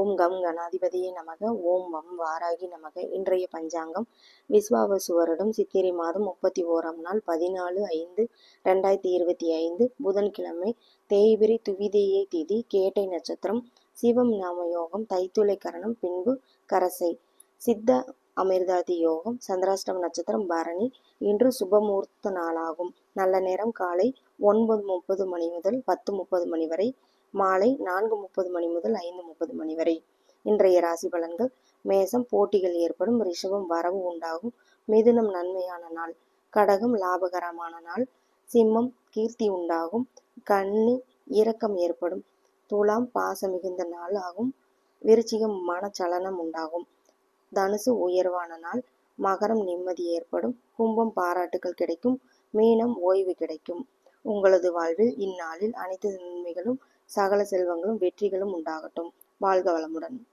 ஓம் come கணாதிபதியே நமக. ஓம் வம் வாராகி நமக. இன்றைய பஞ்சாங்கம் விஸ்வாவசு வருடம் சித்திரை மாதம் 31ஆம் நாள் 14/5/2025 புதன்கிழமை. தேய்பிரை துவிதேயை திதி. கேட்டை நட்சத்திரம். சிவம் நாம யோகம். தைத்துளை கரணம். பின்பு கரசை. சித்த அமிர்தாதி யோகம். சந்திராஷ்டம நட்சத்திரம் பரணி. இன்று சுபமுகூர்த்த நாளாகும். நல்ல நேரம் காலை 9:30 மணி முதல் 10:30 மணி வரை, மாலை 4:30 மணி முதல் 5:30 மணி வரை. இன்றைய ராசி பலன்கள். மேசம் போட்டிகள் ஏற்படும். ரிஷபம் வரவு உண்டாகும். மிதுனம் நன்மையான நாள். கடகம் லாபகரமான நாள். சிம்மம் கீர்த்தி உண்டாகும். கன்னி இரக்கம் ஏற்படும். துலாம் பாசம் மிகுந்த நாள் ஆகும். விருச்சிகம் மனச்சலனம் உண்டாகும். தனுசு உயர்வான நாள். மகரம் நிம்மதி ஏற்படும். கும்பம் பாராட்டுகள் கிடைக்கும். மீனம் ஓய்வு கிடைக்கும். உங்களது வாழ்வில் இந்நாளில் அனைத்து நன்மைகளும், சகல செல்வங்களும், வெற்றிகளும் உண்டாகட்டும். வாழ்க வளமுடன்.